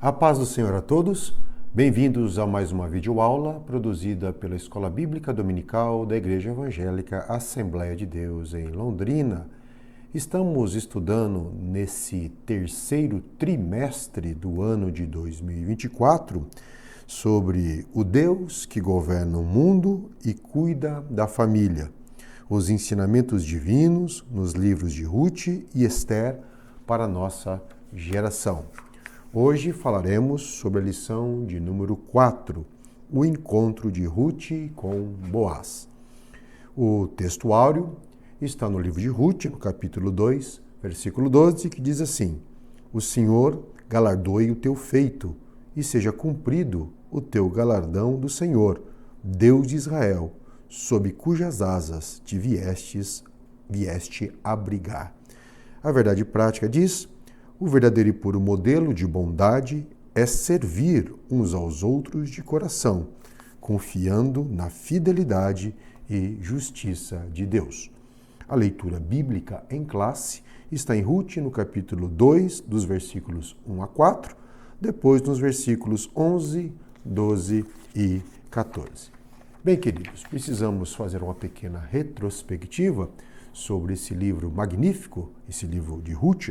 A paz do Senhor a todos, bem-vindos a mais uma videoaula produzida pela Escola Bíblica Dominical da Igreja Evangélica Assembleia de Deus em Londrina. Estamos estudando nesse terceiro trimestre do ano de 2024 sobre o Deus que governa o mundo e cuida da família, os ensinamentos divinos nos livros de Ruth e Esther para a nossa geração. Hoje falaremos sobre a lição de número 4, o encontro de Ruth com Boaz. O texto áureo está no livro de Ruth, no capítulo 2, versículo 12, que diz assim: O Senhor galardoe o teu feito, e seja cumprido o teu galardão do Senhor, Deus de Israel, sob cujas asas te vieste abrigar. A verdade prática diz: o verdadeiro e puro modelo de bondade é servir uns aos outros de coração, confiando na fidelidade e justiça de Deus. A leitura bíblica em classe está em Ruth, no capítulo 2, dos versículos 1 a 4, depois nos versículos 11, 12 e 14. Bem, queridos, precisamos fazer uma pequena retrospectiva sobre esse livro magnífico, esse livro de Ruth,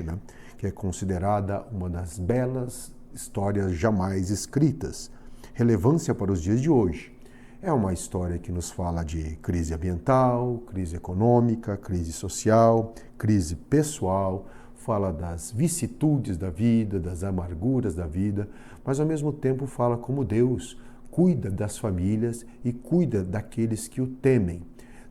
que é considerada uma das belas histórias jamais escritas. Relevância para os dias de hoje. É uma história que nos fala de crise ambiental, crise econômica, crise social, crise pessoal, fala das vicissitudes da vida, das amarguras da vida, mas ao mesmo tempo fala como Deus cuida das famílias e cuida daqueles que o temem.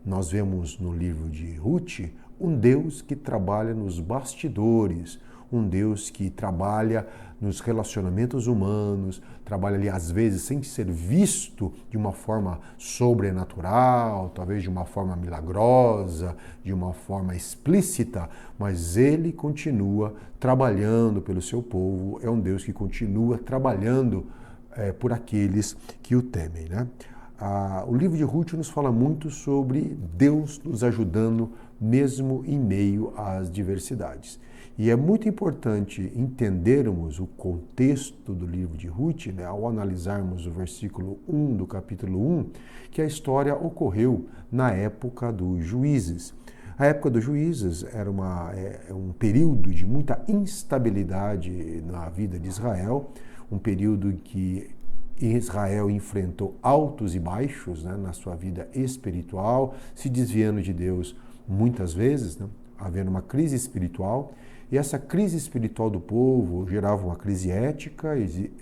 Nós vemos no livro de Ruth um Deus que trabalha nos bastidores, um Deus que trabalha nos relacionamentos humanos, trabalha ali às vezes sem ser visto de uma forma sobrenatural, talvez de uma forma milagrosa, de uma forma explícita, mas ele continua trabalhando pelo seu povo, é um Deus que continua trabalhando por aqueles que o temem, O livro de Ruth nos fala muito sobre Deus nos ajudando mesmo em meio às diversidades. E é muito importante entendermos o contexto do livro de Ruth, ao analisarmos o versículo 1 do capítulo 1, que a história ocorreu na época dos juízes. A época dos juízes era um período de muita instabilidade na vida de Israel, um período em que Israel enfrentou altos e baixos na sua vida espiritual, se desviando de Deus muitas vezes, havendo uma crise espiritual. E essa crise espiritual do povo gerava uma crise ética,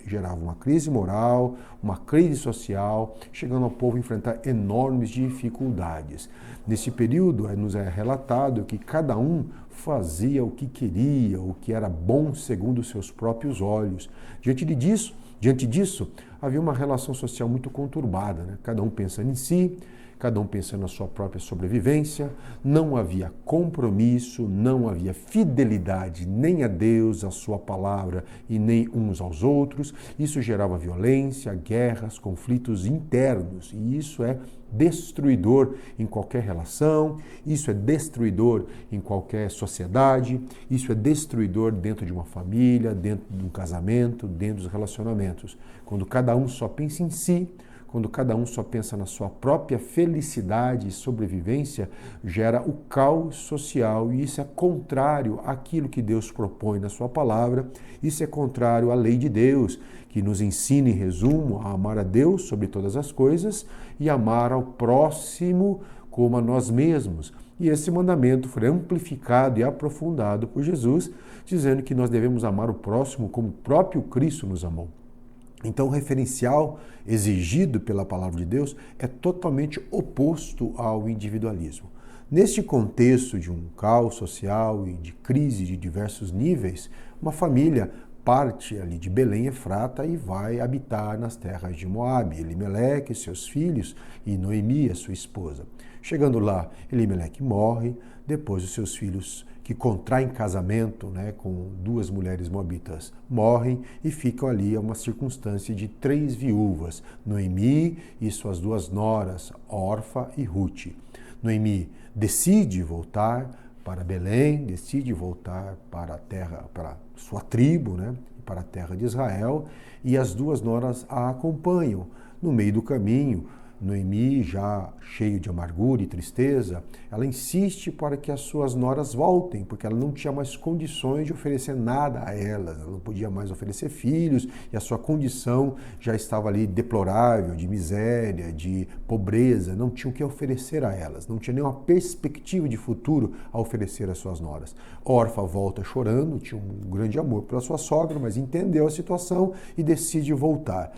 gerava uma crise moral, uma crise social, chegando ao povo a enfrentar enormes dificuldades. Nesse período, nos é relatado que cada um fazia o que queria, o que era bom segundo os seus próprios olhos. Diante disso, havia uma relação social muito conturbada, Cada um pensando em si, cada um pensando na sua própria sobrevivência, não havia compromisso, não havia fidelidade nem a Deus, a sua palavra e nem uns aos outros. Isso gerava violência, guerras, conflitos internos, e isso é destruidor em qualquer relação, isso é destruidor em qualquer sociedade, isso é destruidor dentro de uma família, dentro de um casamento, dentro dos relacionamentos. Quando cada um só pensa em si, quando cada um só pensa na sua própria felicidade e sobrevivência, gera o caos social, e isso é contrário àquilo que Deus propõe na sua palavra, isso é contrário à lei de Deus, que nos ensina, em resumo, a amar a Deus sobre todas as coisas e amar ao próximo como a nós mesmos. E esse mandamento foi amplificado e aprofundado por Jesus, dizendo que nós devemos amar o próximo como o próprio Cristo nos amou. Então, o referencial exigido pela palavra de Deus é totalmente oposto ao individualismo. Neste contexto de um caos social e de crise de diversos níveis, uma família parte ali de Belém Efrata e vai habitar nas terras de Moabe, Elimeleque e seus filhos e Noemi, a sua esposa. Chegando lá, Elimeleque morre, depois os seus filhos que contraem casamento com duas mulheres moabitas morrem e ficam ali a uma circunstância de 3 viúvas, Noemi e suas 2 noras, Orfa e Ruth. Noemi decide voltar para Belém, decide voltar para a terra, para sua tribo, para a terra de Israel e as duas noras a acompanham. No meio do caminho, Noemi, já cheio de amargura e tristeza, ela insiste para que as suas noras voltem, porque ela não tinha mais condições de oferecer nada a elas, ela não podia mais oferecer filhos e a sua condição já estava ali deplorável, de miséria, de pobreza, não tinha o que oferecer a elas, não tinha nenhuma perspectiva de futuro a oferecer às suas noras. Orfa volta chorando, tinha um grande amor pela sua sogra, mas entendeu a situação e decide voltar.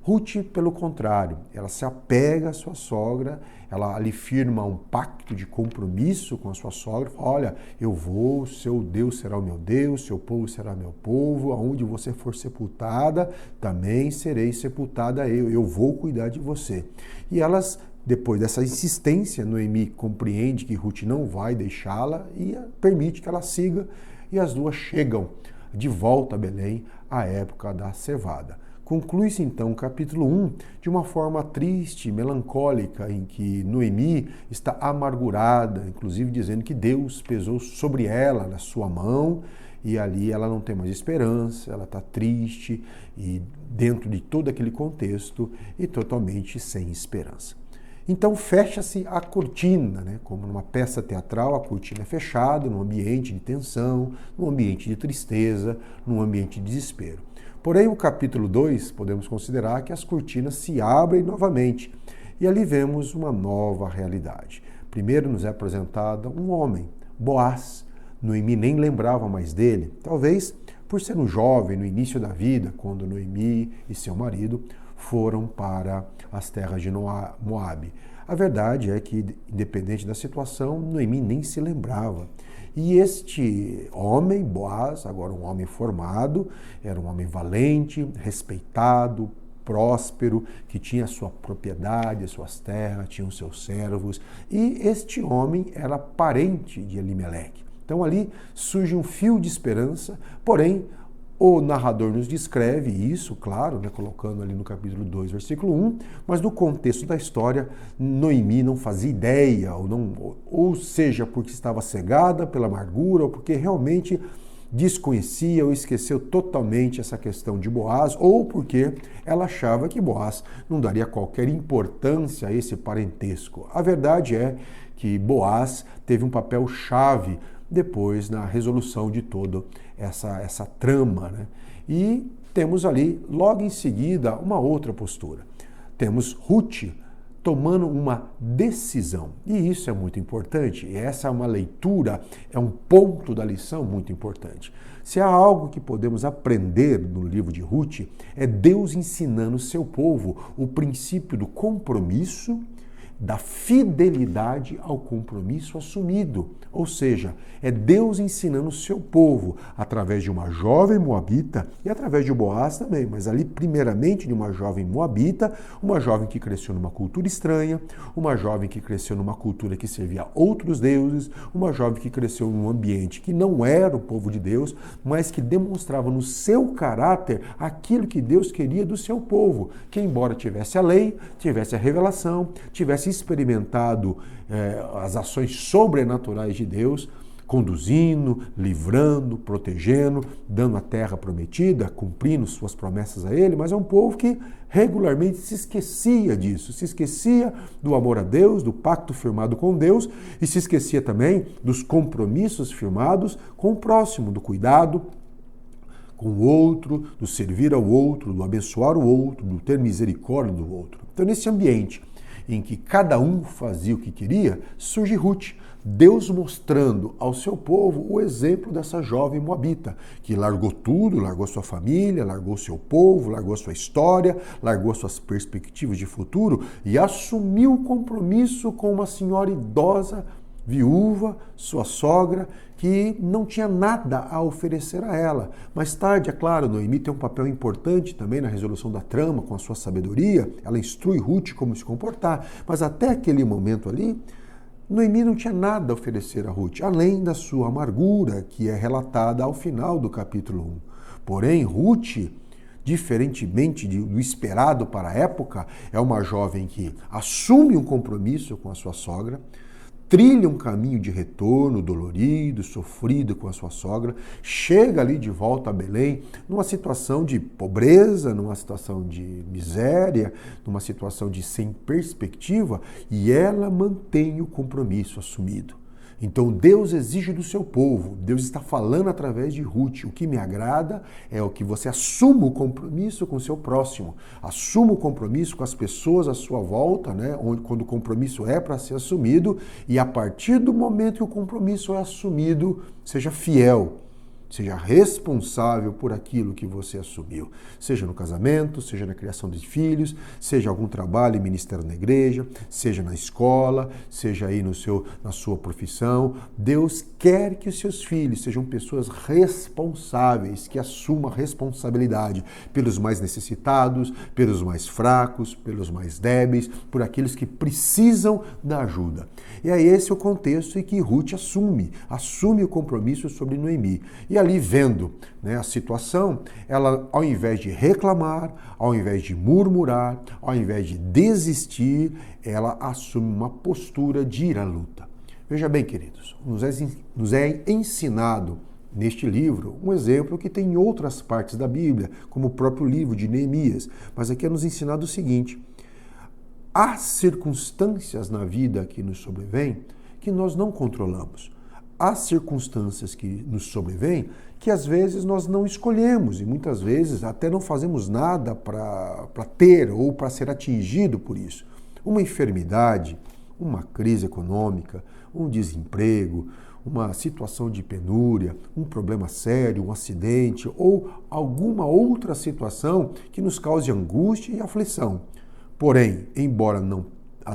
Ruth, pelo contrário, ela se apega à sua sogra, ela ali firma um pacto de compromisso com a sua sogra, fala, olha, eu vou, seu Deus será o meu Deus, seu povo será meu povo, aonde você for sepultada, também serei sepultada eu vou cuidar de você. E elas, depois dessa insistência, Noemi compreende que Ruth não vai deixá-la e permite que ela siga, e as duas chegam de volta a Belém à época da cevada. Conclui-se então o capítulo 1 de uma forma triste, melancólica, em que Noemi está amargurada, inclusive dizendo que Deus pesou sobre ela, na sua mão, e ali ela não tem mais esperança, ela está triste e dentro de todo aquele contexto e totalmente sem esperança. Então fecha-se a cortina, né? Como numa peça teatral, a cortina é fechada num ambiente de tensão, num ambiente de tristeza, num ambiente de desespero. Porém, o capítulo 2, podemos considerar que as cortinas se abrem novamente e ali vemos uma nova realidade. Primeiro nos é apresentado um homem, Boaz. Noemi nem lembrava mais dele, talvez por ser um jovem no início da vida, quando Noemi e seu marido foram para as terras de Moabe. A verdade é que, independente da situação, Noemi nem se lembrava. E este homem, Boaz, agora um homem formado, era um homem valente, respeitado, próspero, que tinha sua propriedade, suas terras, tinha os seus servos. E este homem era parente de Elimeleque. Então ali surge um fio de esperança, porém o narrador nos descreve isso, claro, né, colocando ali no capítulo 2, versículo 1, mas no contexto da história, Noemi não fazia ideia, ou seja, porque estava cegada pela amargura, ou porque realmente desconhecia ou esqueceu totalmente essa questão de Boaz, ou porque ela achava que Boaz não daria qualquer importância a esse parentesco. A verdade é que Boaz teve um papel chave depois na resolução de toda essa trama, né? E temos ali, logo em seguida, uma outra postura. Temos Ruth tomando uma decisão. E isso é muito importante. E essa é uma leitura, é um ponto da lição muito importante. Se há algo que podemos aprender no livro de Ruth, é Deus ensinando o seu povo o princípio do compromisso, da fidelidade ao compromisso assumido. Ou seja, é Deus ensinando o seu povo através de uma jovem moabita e através de Boaz também, mas ali primeiramente de uma jovem moabita, uma jovem que cresceu numa cultura estranha, uma jovem que cresceu numa cultura que servia a outros deuses, uma jovem que cresceu num ambiente que não era o povo de Deus, mas que demonstrava no seu caráter aquilo que Deus queria do seu povo, que embora tivesse a lei, tivesse a revelação, tivesse experimentado as ações sobrenaturais de Deus, conduzindo, livrando, protegendo, dando a terra prometida, cumprindo suas promessas a ele, mas é um povo que regularmente se esquecia disso, se esquecia do amor a Deus, do pacto firmado com Deus e se esquecia também dos compromissos firmados com o próximo, do cuidado com o outro, do servir ao outro, do abençoar o outro, do ter misericórdia do outro. Então, nesse ambiente em que cada um fazia o que queria, surge Ruth, Deus mostrando ao seu povo o exemplo dessa jovem moabita, que largou tudo, largou sua família, largou seu povo, largou sua história, largou suas perspectivas de futuro e assumiu o compromisso com uma senhora idosa, viúva, sua sogra, que não tinha nada a oferecer a ela. Mais tarde, é claro, Noemi tem um papel importante também na resolução da trama, com a sua sabedoria, ela instrui Ruth como se comportar, mas até aquele momento ali, Noemi não tinha nada a oferecer a Ruth, além da sua amargura, que é relatada ao final do capítulo 1. Porém, Ruth, diferentemente do esperado para a época, é uma jovem que assume um compromisso com a sua sogra, trilha um caminho de retorno dolorido, sofrido com a sua sogra, chega ali de volta a Belém, numa situação de pobreza, numa situação de miséria, numa situação de sem perspectiva, e ela mantém o compromisso assumido. Então Deus exige do seu povo, Deus está falando através de Ruth. O que me agrada é o que você assuma o compromisso com o seu próximo, assuma o compromisso com as pessoas à sua volta, né? Quando o compromisso é para ser assumido, e a partir do momento que o compromisso é assumido, seja fiel. Seja responsável por aquilo que você assumiu, seja no casamento, seja na criação de filhos, seja algum trabalho e ministério na igreja, seja na escola, seja aí na sua profissão. Deus quer que os seus filhos sejam pessoas responsáveis, que assumam a responsabilidade pelos mais necessitados, pelos mais fracos, pelos mais débeis, por aqueles que precisam da ajuda. E é esse o contexto em que Ruth assume o compromisso sobre Noemi. E ali vendo, né, a situação, ela, ao invés de reclamar, ao invés de murmurar, ao invés de desistir, ela assume uma postura de ir à luta. Veja bem, queridos, nos é ensinado neste livro um exemplo que tem em outras partes da Bíblia, como o próprio livro de Neemias, mas aqui é nos ensinado o seguinte: há circunstâncias na vida que nos sobrevêm que nós não controlamos. Há circunstâncias que nos sobrevêm que às vezes nós não escolhemos e muitas vezes até não fazemos nada para ter ou para ser atingido por isso. Uma enfermidade, uma crise econômica, um desemprego, uma situação de penúria, um problema sério, um acidente ou alguma outra situação que nos cause angústia e aflição. Porém, embora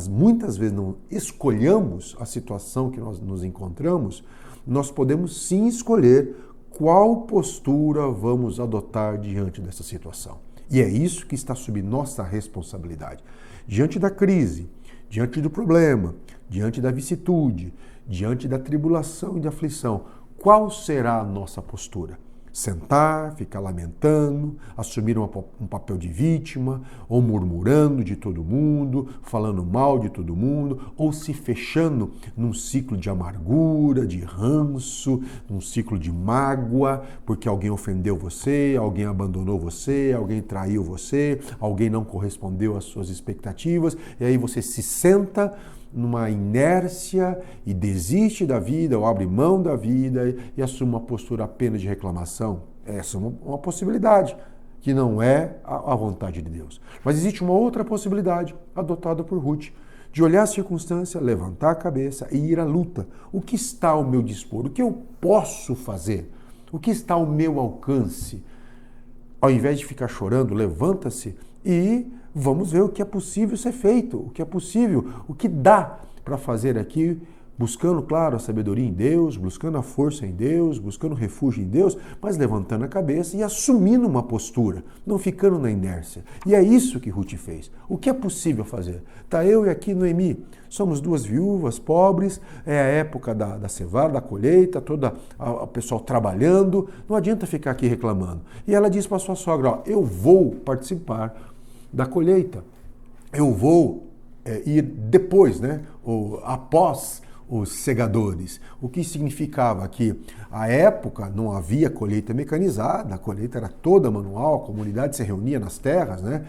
muitas vezes não escolhamos a situação que nós nos encontramos, nós podemos sim escolher qual postura vamos adotar diante dessa situação. E é isso que está sob nossa responsabilidade. Diante da crise, diante do problema, diante da vicissitude, diante da tribulação e da aflição, qual será a nossa postura? Sentar, ficar lamentando, assumir um papel de vítima, ou murmurando de todo mundo, falando mal de todo mundo, ou se fechando num ciclo de amargura, de ranço, num ciclo de mágoa, porque alguém ofendeu você, alguém abandonou você, alguém traiu você, alguém não correspondeu às suas expectativas, e aí você se senta numa inércia e desiste da vida ou abre mão da vida e assume uma postura apenas de reclamação. Essa é uma possibilidade que não é a vontade de Deus. Mas existe uma outra possibilidade adotada por Ruth, de olhar a circunstância, levantar a cabeça e ir à luta. O que está ao meu dispor? O que eu posso fazer? O que está ao meu alcance? Ao invés de ficar chorando, levanta-se e vamos ver o que é possível ser feito, o que é possível, o que dá para fazer aqui, buscando, claro, a sabedoria em Deus, buscando a força em Deus, buscando refúgio em Deus, mas levantando a cabeça e assumindo uma postura, não ficando na inércia. E é isso que Ruth fez. O que é possível fazer? Tá eu e aqui Noemi, somos duas viúvas pobres, é a época da cevada, da colheita, toda o pessoal trabalhando, não adianta ficar aqui reclamando. E ela diz para sua sogra, ó, eu vou participar da colheita. Eu vou ir depois, né, ou após os segadores. O que significava que, à época, não havia colheita mecanizada, a colheita era toda manual, a comunidade se reunia nas terras, né,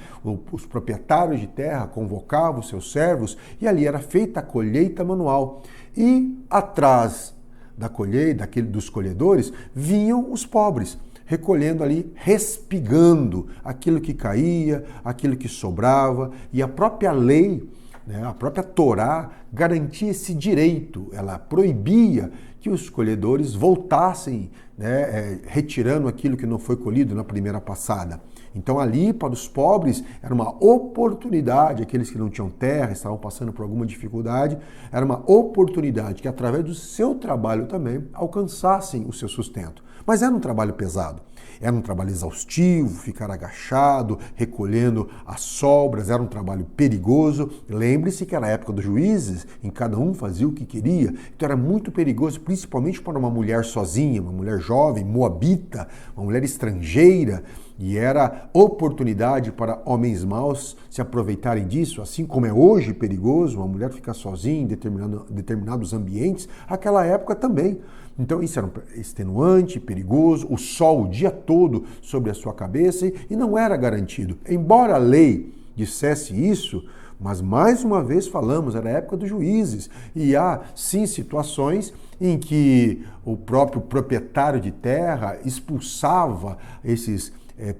os proprietários de terra convocavam os seus servos e ali era feita a colheita manual. E atrás da colheita, dos colhedores, vinham os pobres, recolhendo ali, respigando aquilo que caía, aquilo que sobrava, e a própria lei, né, a própria Torá garantia esse direito, ela proibia que os colhedores voltassem, né, retirando aquilo que não foi colhido na primeira passada. Então ali, para os pobres, era uma oportunidade, aqueles que não tinham terra, estavam passando por alguma dificuldade, era uma oportunidade que através do seu trabalho também alcançassem o seu sustento. Mas era um trabalho pesado, era um trabalho exaustivo, ficar agachado, recolhendo as sobras, era um trabalho perigoso. Lembre-se que era a época dos juízes, em cada um fazia o que queria, então era muito perigoso, principalmente para uma mulher sozinha, uma mulher jovem, moabita, uma mulher estrangeira, e era oportunidade para homens maus se aproveitarem disso, assim como é hoje perigoso uma mulher ficar sozinha em determinados ambientes, aquela época também. Então isso era extenuante, perigoso, o sol o dia todo sobre a sua cabeça e não era garantido. Embora a lei dissesse isso, mas mais uma vez falamos, era a época dos juízes e há sim situações em que o próprio proprietário de terra expulsava esses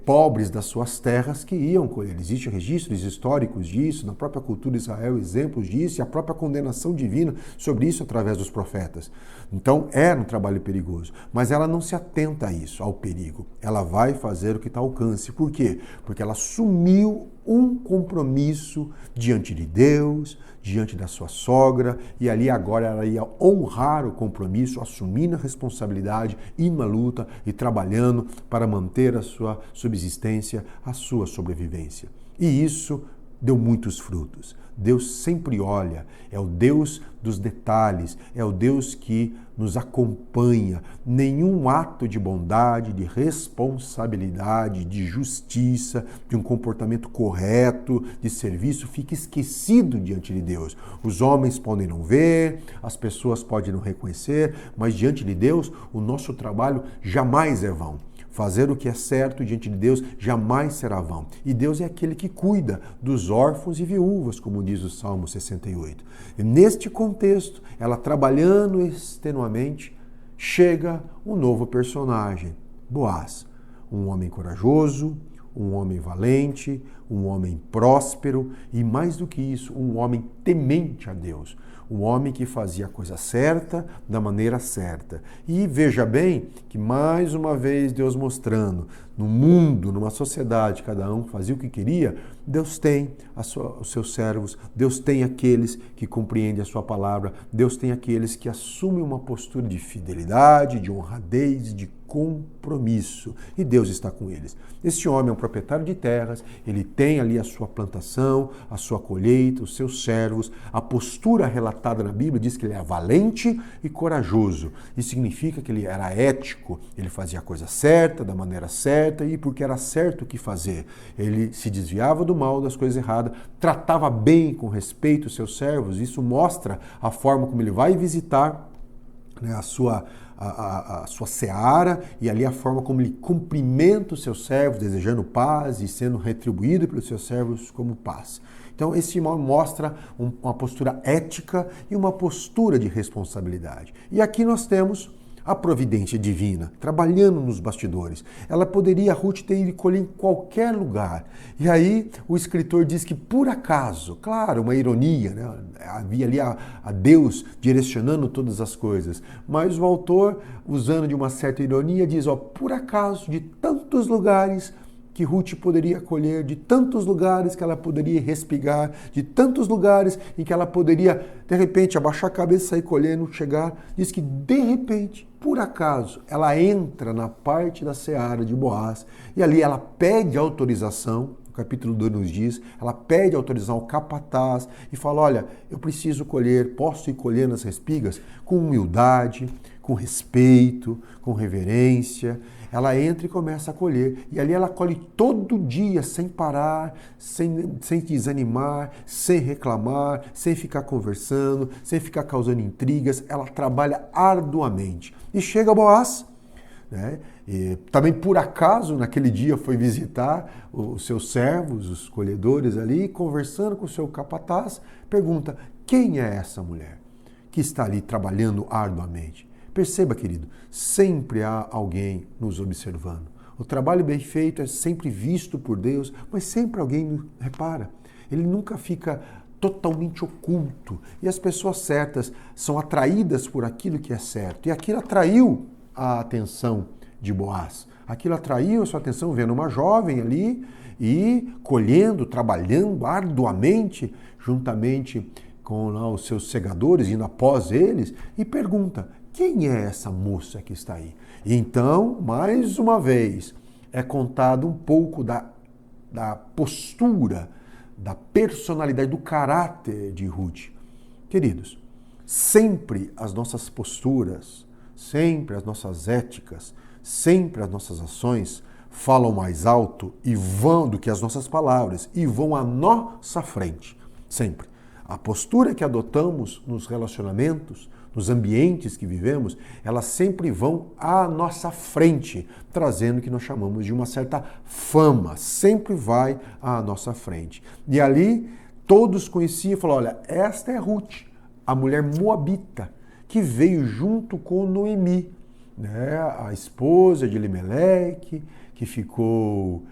pobres das suas terras que iam colher. Existem registros históricos disso, na própria cultura de Israel, exemplos disso, e a própria condenação divina sobre isso através dos profetas. Então, era um trabalho perigoso, mas ela não se atenta a isso, ao perigo. Ela vai fazer o que está ao alcance. Por quê? Porque ela assumiu um compromisso diante de Deus, diante da sua sogra, e ali agora ela ia honrar o compromisso, assumindo a responsabilidade, indo à luta e trabalhando para manter a sua subsistência, a sua sobrevivência. E isso deu muitos frutos. Deus sempre olha, é o Deus dos detalhes, é o Deus que nos acompanha. Nenhum ato de bondade, de responsabilidade, de justiça, de um comportamento correto, de serviço, fica esquecido diante de Deus. Os homens podem não ver, as pessoas podem não reconhecer, mas diante de Deus, o nosso trabalho jamais é vão. Fazer o que é certo diante de Deus jamais será vão. E Deus é aquele que cuida dos órfãos e viúvas, como diz o Salmo 68. E neste contexto, ela trabalhando extenuamente, chega um novo personagem, Boaz. Um homem corajoso, um homem valente, um homem próspero e, mais do que isso, um homem temente a Deus. Um homem que fazia a coisa certa, da maneira certa. E veja bem que, mais uma vez, Deus mostrando, no mundo, numa sociedade, cada um fazia o que queria, Deus tem os seus servos, Deus tem aqueles que compreendem a sua palavra, Deus tem aqueles que assumem uma postura de fidelidade, de honradez, de compromisso. E Deus está com eles. Este homem é um proprietário de terras, ele tem ali a sua plantação, a sua colheita, os seus servos. A postura relatada na Bíblia diz que ele é valente e corajoso. Isso significa que ele era ético, ele fazia a coisa certa, da maneira certa e porque era certo o que fazer. Ele se desviava do mal, das coisas erradas, tratava bem, com respeito, os seus servos. Isso mostra a forma como ele vai visitar, né, a sua seara, e ali a forma como ele cumprimenta os seus servos, desejando paz e sendo retribuído pelos seus servos como paz. Então, esse irmão mostra uma postura ética e uma postura de responsabilidade. E aqui nós temos a providência divina, trabalhando nos bastidores. Ela poderia, Ruth, ter ido colher em qualquer lugar. E aí o escritor diz que por acaso, claro, uma ironia, né? Havia ali a Deus direcionando todas as coisas. Mas o autor, usando de uma certa ironia, diz, por acaso, de tantos lugares que Ruth poderia colher, de tantos lugares que ela poderia respigar, de tantos lugares em que ela poderia, de repente, abaixar a cabeça e sair colhendo, chegar. Diz que, de repente, por acaso, ela entra na parte da seara de Boaz e ali ela pede autorização, o capítulo 2 nos diz, ela pede autorização ao capataz e fala, olha, eu preciso colher, posso ir colhendo as espigas com humildade, com respeito, com reverência. Ela entra e começa a colher. E ali ela colhe todo dia, sem parar, sem desanimar, sem reclamar, sem ficar conversando, sem ficar causando intrigas. Ela trabalha arduamente. E chega Boaz, né? E também por acaso naquele dia foi visitar os seus servos, os colhedores ali, conversando com o seu capataz, pergunta, quem é essa mulher que está ali trabalhando arduamente? Perceba, querido, sempre há alguém nos observando. O trabalho bem feito é sempre visto por Deus, mas sempre alguém repara. Ele nunca fica totalmente oculto. E as pessoas certas são atraídas por aquilo que é certo. E aquilo atraiu a atenção de Boaz. Aquilo atraiu a sua atenção vendo uma jovem ali e colhendo, trabalhando arduamente, juntamente com lá, os seus segadores, indo após eles, e pergunta, quem é essa moça que está aí? E então, mais uma vez, é contado um pouco da postura, da personalidade, do caráter de Ruth. Queridos, sempre as nossas posturas, sempre as nossas éticas, sempre as nossas ações falam mais alto e vão do que as nossas palavras e vão à nossa frente, sempre. A postura que adotamos nos relacionamentos, nos ambientes que vivemos, elas sempre vão à nossa frente, trazendo o que nós chamamos de uma certa fama, sempre vai à nossa frente. E ali todos conheciam e falaram, olha, esta é Ruth, a mulher moabita, que veio junto com Noemi, né? A esposa de Elimeleque, que ficou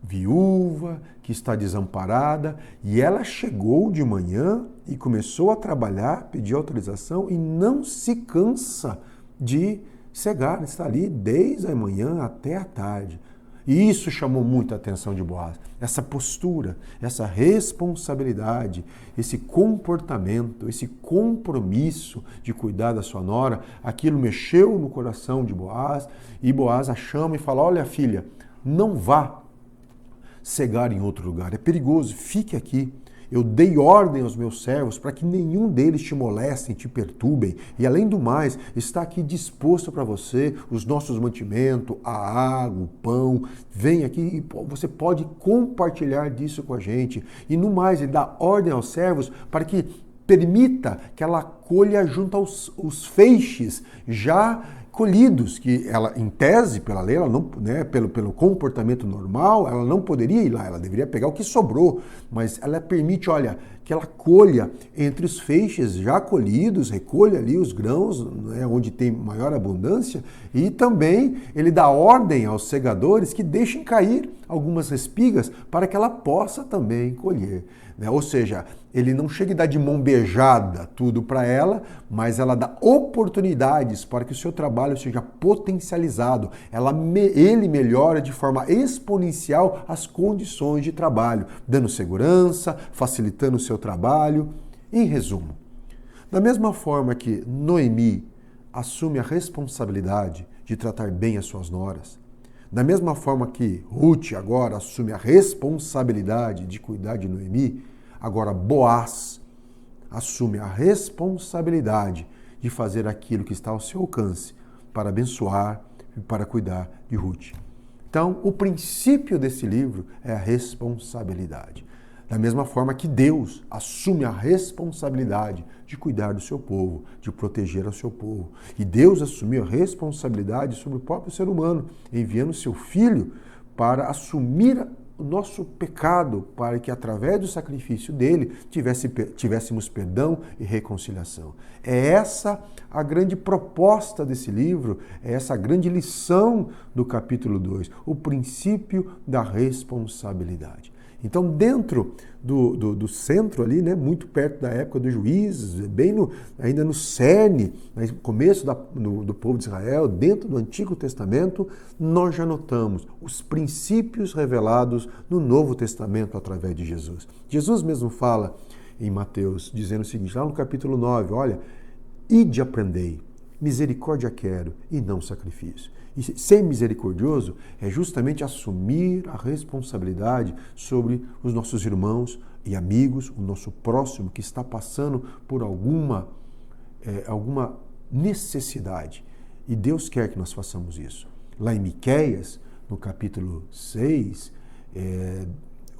viúva, que está desamparada, e ela chegou de manhã e começou a trabalhar, pedir autorização e não se cansa de cegar, está ali desde a manhã até a tarde. E isso chamou muita atenção de Boaz. Essa postura, essa responsabilidade, esse comportamento, esse compromisso de cuidar da sua nora, aquilo mexeu no coração de Boaz, e Boaz a chama e fala, olha filha, não vá cegar em outro lugar, é perigoso, fique aqui. Eu dei ordem aos meus servos para que nenhum deles te molestem, te perturbem. E além do mais, está aqui disposto para você os nossos mantimentos, a água, o pão. Vem aqui e você pode compartilhar disso com a gente. E no mais, ele dá ordem aos servos para que permita que ela colha junto aos feixes já colhidos, que ela, em tese, pela lei, ela não, né, pelo comportamento normal, ela não poderia ir lá, ela deveria pegar o que sobrou, mas ela permite, olha, que ela colha entre os feixes já colhidos, recolha ali os grãos, né, onde tem maior abundância, e também ele dá ordem aos segadores que deixem cair algumas espigas para que ela possa também colher. Né? Ou seja, ele não chega e dá de mão beijada tudo para ela, mas ela dá oportunidades para que o seu trabalho seja potencializado. Ele melhora de forma exponencial as condições de trabalho, dando segurança, facilitando o seu trabalho. Em resumo, da mesma forma que Noemi assume a responsabilidade de tratar bem as suas noras, da mesma forma que Ruth agora assume a responsabilidade de cuidar de Noemi, agora Boaz assume a responsabilidade de fazer aquilo que está ao seu alcance para abençoar e para cuidar de Ruth. Então, o princípio desse livro é a responsabilidade. Da mesma forma que Deus assume a responsabilidade de cuidar do seu povo, de proteger o seu povo. E Deus assumiu a responsabilidade sobre o próprio ser humano, enviando seu Filho para assumir o nosso pecado, para que através do sacrifício dele tivéssemos perdão e reconciliação. É essa a grande proposta desse livro, é essa a grande lição do capítulo 2, o princípio da responsabilidade. Então, dentro do centro ali, né, muito perto da época dos juízes, ainda no cerne, no começo do povo de Israel, dentro do Antigo Testamento, nós já notamos os princípios revelados no Novo Testamento através de Jesus. Jesus mesmo fala em Mateus, dizendo o seguinte, lá no capítulo 9, olha, ide aprendei, misericórdia quero e não sacrifício. E ser misericordioso é justamente assumir a responsabilidade sobre os nossos irmãos e amigos, o nosso próximo que está passando por alguma necessidade. E Deus quer que nós façamos isso. Lá em Miqueias, no capítulo 6,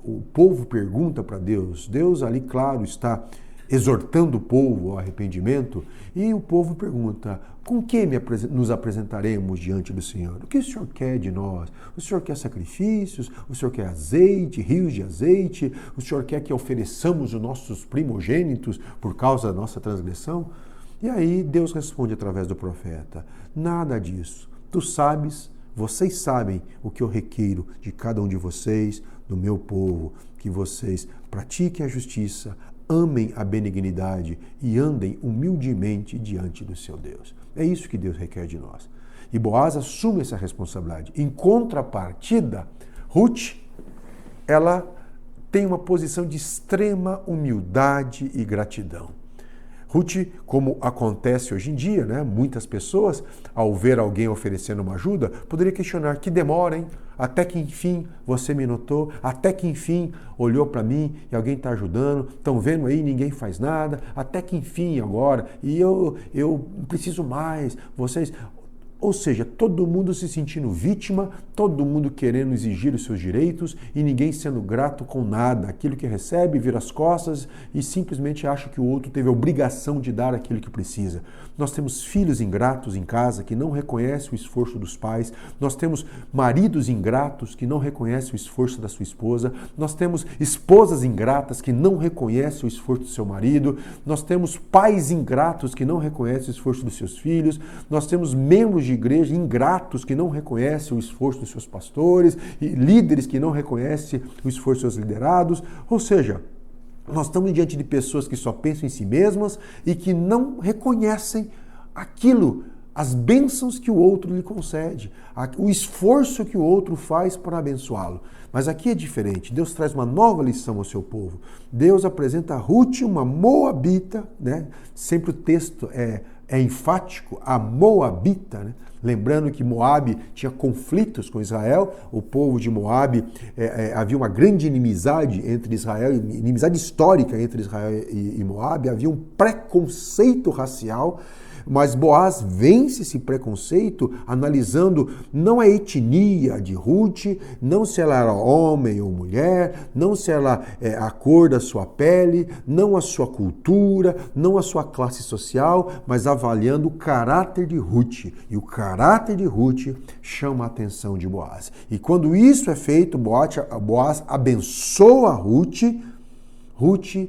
o povo pergunta para Deus. Deus ali, claro, está exortando o povo ao arrependimento, e o povo pergunta, com que nos apresentaremos diante do Senhor? O que o Senhor quer de nós? O Senhor quer sacrifícios? O Senhor quer azeite, rios de azeite? O Senhor quer que ofereçamos os nossos primogênitos por causa da nossa transgressão? E aí Deus responde através do profeta, nada disso. Tu sabes, vocês sabem o que eu requeiro de cada um de vocês, do meu povo, que vocês pratiquem a justiça, amem a benignidade e andem humildemente diante do seu Deus. É isso que Deus requer de nós. E Boaz assume essa responsabilidade. Em contrapartida, Ruth, ela tem uma posição de extrema humildade e gratidão. Ruth, como acontece hoje em dia, né? Muitas pessoas, ao ver alguém oferecendo uma ajuda, poderiam questionar, que demora, hein? Até que enfim você me notou, até que enfim olhou para mim e alguém está ajudando, estão vendo aí, ninguém faz nada, até que enfim agora, e eu preciso mais, vocês... Ou seja, todo mundo se sentindo vítima, todo mundo querendo exigir os seus direitos e ninguém sendo grato com nada. Aquilo que recebe, vira as costas e simplesmente acha que o outro teve a obrigação de dar aquilo que precisa. Nós temos filhos ingratos em casa que não reconhecem o esforço dos pais. Nós temos maridos ingratos que não reconhecem o esforço da sua esposa. Nós temos esposas ingratas que não reconhecem o esforço do seu marido. Nós temos pais ingratos que não reconhecem o esforço dos seus filhos. Nós temos membros de igreja ingratos que não reconhecem o esforço dos seus pastores e líderes que não reconhecem o esforço dos seus liderados. Ou seja, nós estamos diante de pessoas que só pensam em si mesmas e que não reconhecem aquilo, as bênçãos que o outro lhe concede, o esforço que o outro faz para abençoá-lo. Mas aqui é diferente. Deus traz uma nova lição ao seu povo. Deus apresenta a Ruth, uma moabita, né? Sempre o texto é enfático, a moabita, né? Lembrando que Moabe tinha conflitos com Israel, o povo de Moabe, havia uma grande inimizade entre Israel, inimizade histórica entre Israel e Moabe, havia um preconceito racial. Mas Boaz vence esse preconceito analisando não a etnia de Ruth, não se ela era homem ou mulher, não se ela a cor da sua pele, não a sua cultura, não a sua classe social, mas avaliando o caráter de Ruth. E o caráter de Ruth chama a atenção de Boaz. E quando isso é feito, Boaz abençoa Ruth, Ruth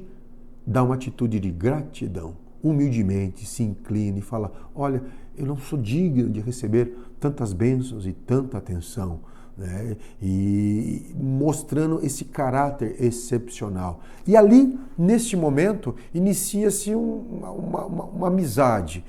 dá uma atitude de gratidão. Humildemente se inclina e fala: olha, eu não sou digno de receber tantas bênçãos e tanta atenção, né? E mostrando esse caráter excepcional. E ali, neste momento, inicia-se uma amizade,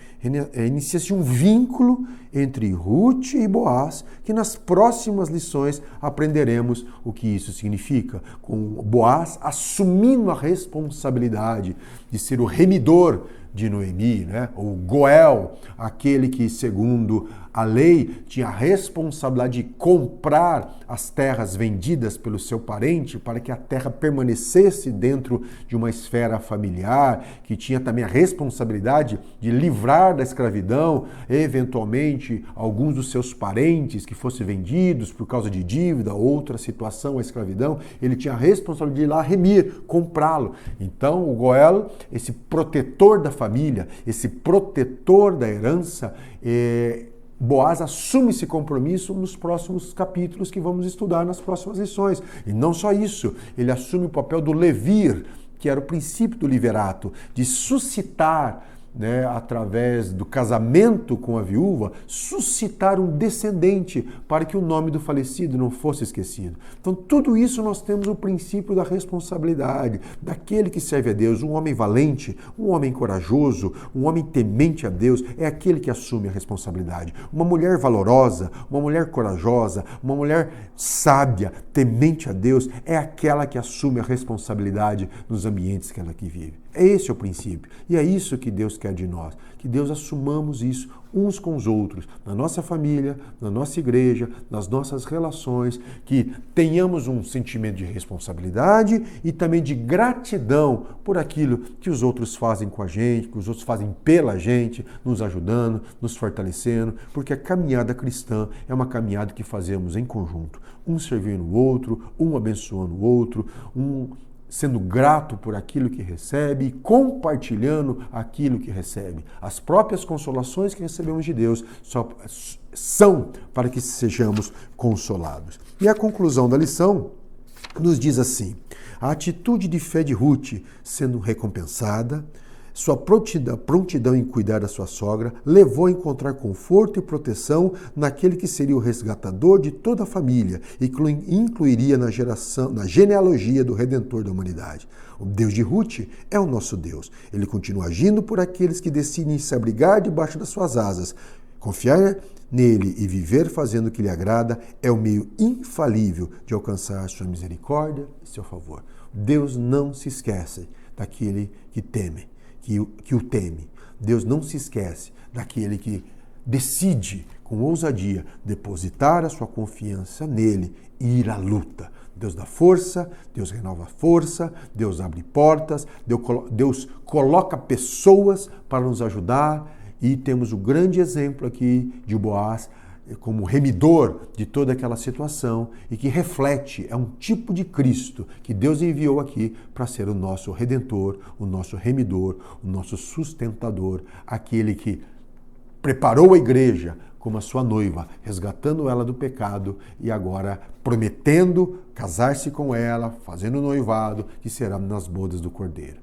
inicia-se um vínculo entre Ruth e Boaz, que nas próximas lições aprenderemos o que isso significa, com Boaz assumindo a responsabilidade de ser o remidor de Noemi, né? O Goel, aquele que, segundo a lei, tinha a responsabilidade de comprar as terras vendidas pelo seu parente para que a terra permanecesse dentro de uma esfera familiar, que tinha também a responsabilidade de livrar da escravidão, eventualmente, alguns dos seus parentes que fossem vendidos por causa de dívida, outra situação, a escravidão, ele tinha a responsabilidade de ir lá remir, comprá-lo. Então, o Goel, esse protetor da família, esse protetor da herança, Boaz assume esse compromisso nos próximos capítulos que vamos estudar nas próximas lições. E não só isso, ele assume o papel do levir, que era o princípio do liverato, de suscitar, né, através do casamento com a viúva, suscitar um descendente para que o nome do falecido não fosse esquecido. Então, tudo isso nós temos o princípio da responsabilidade, daquele que serve a Deus, um homem valente, um homem corajoso, um homem temente a Deus, é aquele que assume a responsabilidade. Uma mulher valorosa, uma mulher corajosa, uma mulher sábia, temente a Deus, é aquela que assume a responsabilidade nos ambientes que ela vive. Esse é o princípio. E é isso que Deus quer de nós. Que Deus assumamos isso uns com os outros, na nossa família, na nossa igreja, nas nossas relações, que tenhamos um sentimento de responsabilidade e também de gratidão por aquilo que os outros fazem com a gente, que os outros fazem pela gente, nos ajudando, nos fortalecendo, porque a caminhada cristã é uma caminhada que fazemos em conjunto, um servindo o outro, um abençoando o outro, um sendo grato por aquilo que recebe e compartilhando aquilo que recebe. As próprias consolações que recebemos de Deus são para que sejamos consolados. E a conclusão da lição nos diz assim: a atitude de fé de Ruth sendo recompensada, sua prontidão em cuidar da sua sogra, levou a encontrar conforto e proteção naquele que seria o resgatador de toda a família e incluiria na genealogia do Redentor da humanidade. O Deus de Ruth é o nosso Deus. Ele continua agindo por aqueles que decidem se abrigar debaixo das suas asas. Confiar nele e viver fazendo o que lhe agrada é o meio infalível de alcançar sua misericórdia e seu favor. Deus não se esquece daquele que teme. Que o teme. Deus não se esquece daquele que decide, com ousadia, depositar a sua confiança nele e ir à luta. Deus dá força, Deus renova a força, Deus abre portas, Deus coloca pessoas para nos ajudar E temos o grande exemplo aqui de Boaz como remidor de toda aquela situação e que reflete, é um tipo de Cristo que Deus enviou aqui para ser o nosso redentor, o nosso remidor, o nosso sustentador, aquele que preparou a igreja como a sua noiva, resgatando ela do pecado e agora prometendo casar-se com ela, fazendo o noivado, que será nas bodas do Cordeiro.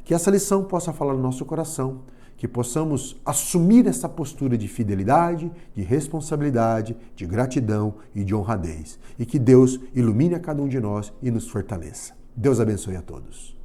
Que essa lição possa falar no nosso coração, que possamos assumir essa postura de fidelidade, de responsabilidade, de gratidão e de honradez. E que Deus ilumine a cada um de nós e nos fortaleça. Deus abençoe a todos.